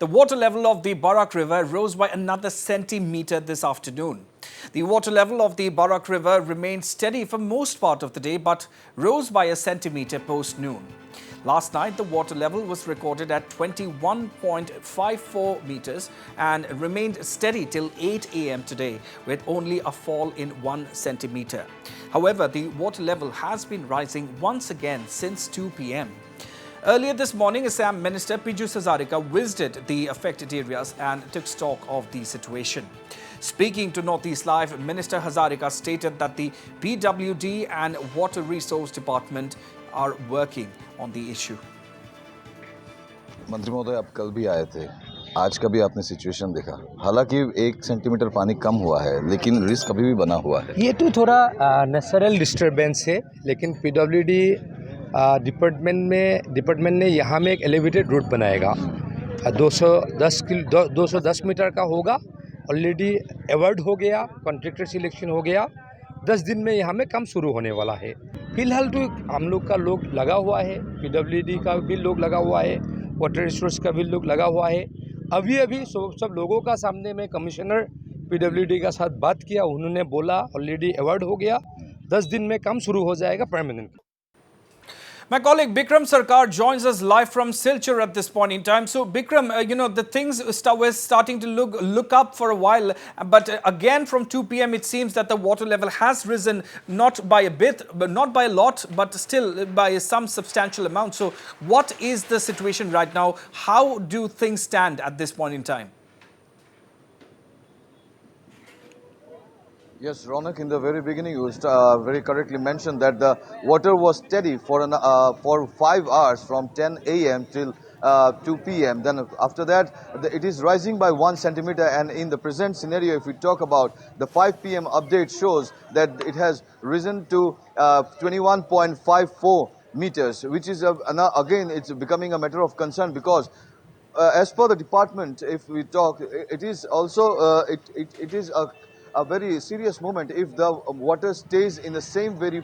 The water level of the Barak River rose by another centimetre this afternoon. The water level of the Barak River remained steady for most part of the day but rose by a centimetre post-noon. Last night, the water level was recorded at 21.54 metres and remained steady till 8 a.m. today, with only a fall in 1 centimetre. However, the water level has been rising once again since 2 p.m. Earlier this morning, Assam Minister Piyush Hazarika visited the affected areas and took stock of the situation. Speaking to Northeast Live, Minister Hazarika stated that the PWD and Water Resource Department are working on the issue. मंत्री महोदय, आप कल भी आए थे, आज का भी आपने सिचुएशन देखा। हालांकि 1 सेंटीमीटर पानी कम हुआ है, लेकिन रिस्क अभी भी बना हुआ है। ये तो थोड़ा नेचुरल डिस्टर्बेंस है, लेकिन पीडब्ल्यूडी डिपार्टमेंट ने यहाँ में एक एलिवेटेड रोड बनाएगा। 210 मीटर का होगा। ऑलरेडी अवार्ड हो गया, कॉन्ट्रैक्टर सिलेक्शन हो गया। 10 दिन में यहाँ में काम शुरू होने वाला है। फिलहाल तो हम लोग का लोग लगा हुआ है, पीडब्ल्यूडी का भी लोग लगा हुआ है, वाटर रिसोर्स का भी लोग लगा हुआ है। अभी सब लोगों का सामने में कमिश्नर पीडब्ल्यूडी का साथ बात किया, उन्होंने बोला ऑलरेडी अवार्ड हो गया, 10 दिन में काम शुरू हो जाएगा permanent. My colleague Bikram Sarkar joins us live from Silchar at this point in time. So Bikram, the things were starting to look up for a while, but again from 2 p.m. it seems that the water level has risen, not by a bit, but not by a lot, but still by some substantial amount. So what is the situation right now? How do things stand at this point in time? Yes, Ronak, in the very beginning, you very correctly mentioned that the water was steady for 5 hours from 10 a.m. till 2 p.m. Then after that, it is rising by 1 centimeter. And in the present scenario, if we talk about the 5 p.m. update shows that it has risen to 21.54 meters, which is again, it's becoming a matter of concern because as per the department, if we talk, it is also it is a very serious moment if the water stays in the same very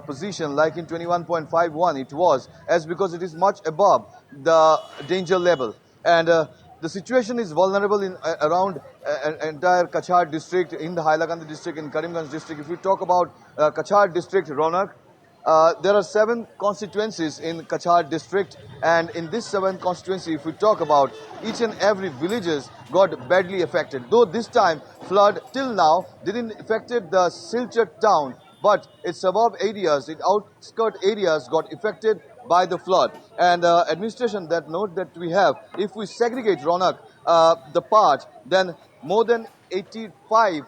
position like in 21.51 it was, as because it is much above the danger level. And the situation is vulnerable in around entire Kachar district, in the Hailakandi district, in Karimganj district. If we talk about Kachar district, Ronak, there are 7 constituencies in Kachar district, and in this 7 constituency, if we talk about, each and every villages got badly affected. Though this time flood till now didn't affected the Silchar town, but its suburb areas, its outskirt areas got affected by the flood. And administration, that note that we have, if we segregate, Ronak, the part, then more than 85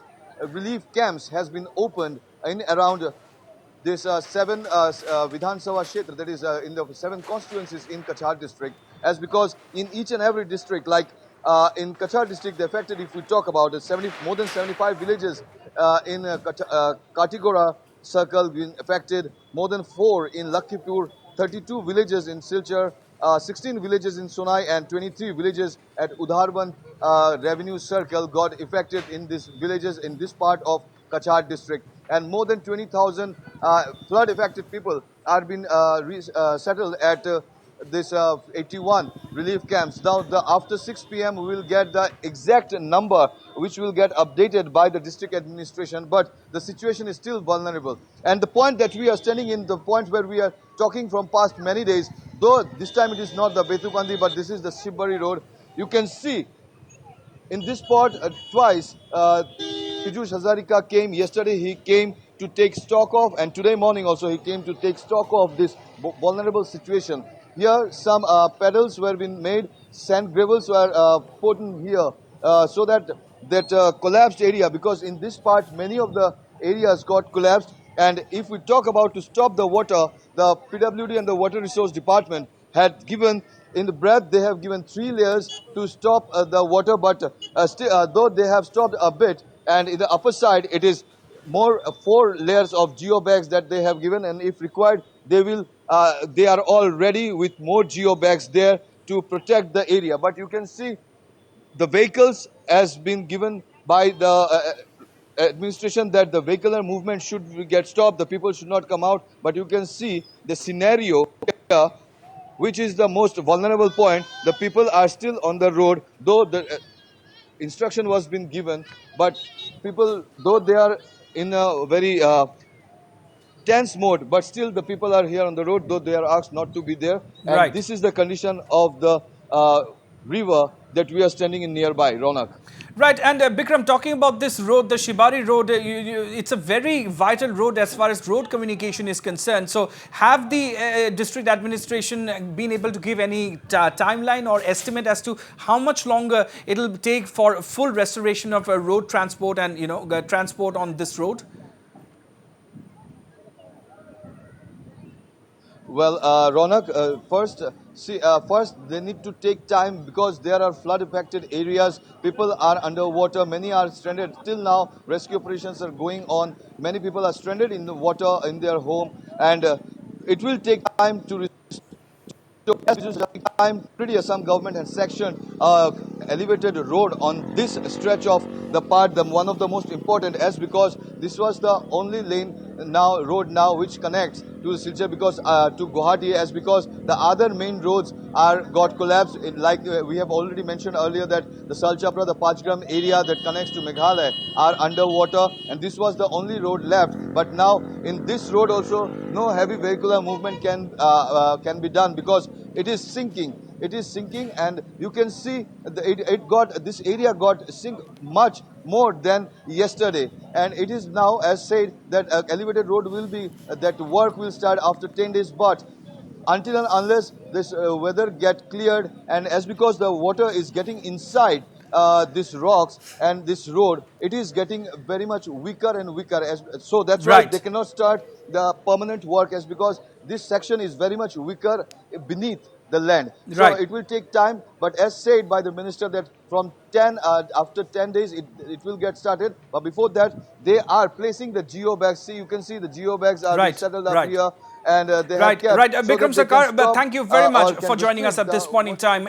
relief camps has been opened in around this 7 Vidhan Sabha Kshetra, that is in the 7 constituencies in Kachar district, as because in each and every district, like in Kachar district, the affected, if we talk about it, more than 75 villages in Katigora circle being affected, more than 4 in Lakhipur, 32 villages in Silchar, 16 villages in Sonai, and 23 villages at Udharban revenue circle got affected in these villages in this part of Kachar district. And more than 20,000 flood-affected people are being settled at this 81 relief camps. Now, after 6 p.m., we will get the exact number, which will get updated by the district administration. But the situation is still vulnerable. And the point that we are standing in, the point where we are talking from past many days, though this time it is not the Betukandi, but this is the Shibari road. You can see in this spot twice. Piyush Hazarika came yesterday. He came to take stock of, and today morning also he came to take stock of this vulnerable situation. Here some pedals were being made, sand gravels were put in here so that collapsed area, because in this part many of the areas got collapsed. And if we talk about to stop the water, the PWD and the Water Resource Department had given, in the breadth they have given 3 layers to stop the water, but still, though they have stopped a bit, and in the upper side it is more 4 layers of geobags that they have given, and if required they will they are all ready with more geobags there to protect the area. But you can see the vehicles has been given by the administration that the vehicular movement should get stopped, the people should not come out. But you can see the scenario here. which is the most vulnerable point. The people are still on the road, though the instruction was been given, but people, though they are in a very tense mode, but still the people are here on the road, though they are asked not to be there. And Right. this is the condition of the river that we are standing in nearby, Ronak. Right, and Bikram, talking about this road, the Shibari road, it's a very vital road as far as road communication is concerned. So, have the district administration been able to give any timeline or estimate as to how much longer it will take for full restoration of road transport and transport on this road? Well, Ronak, first they need to take time because there are flood-affected areas. People are underwater. Many are stranded. Till now, rescue operations are going on. Many people are stranded in the water in their home, and it will take time to time, pretty Assam government has sectioned elevated road on this stretch of the part, one of the most important, as because this was the only road now which connects to Silchar because to Guwahati, as because the other main roads got collapsed. Like we have already mentioned earlier that the Salchapra, the Pachgram area that connects to Meghalaya are underwater, and this was the only road left. But now in this road also no heavy vehicular movement can be done because it is sinking. It is sinking, and you can see this area got sink much more than yesterday, and it is now, as said, that elevated road will be that work will start after 10 days. But until and unless this weather get cleared, and as because the water is getting inside these rocks and this road, it is getting very much weaker and weaker. So that's why Right. they cannot start the permanent work, as because this section is very much weaker beneath the land. So Right. it will take time, but as said by the minister that from after 10 days it will get started. But before that, they are placing the geo bags. See, you can see the geo bags are Right, settled up right. here, and they Right, have kept right. so Bikram that they can Sarkar, stop, thank you very much or can for joining us restrict at this point in time.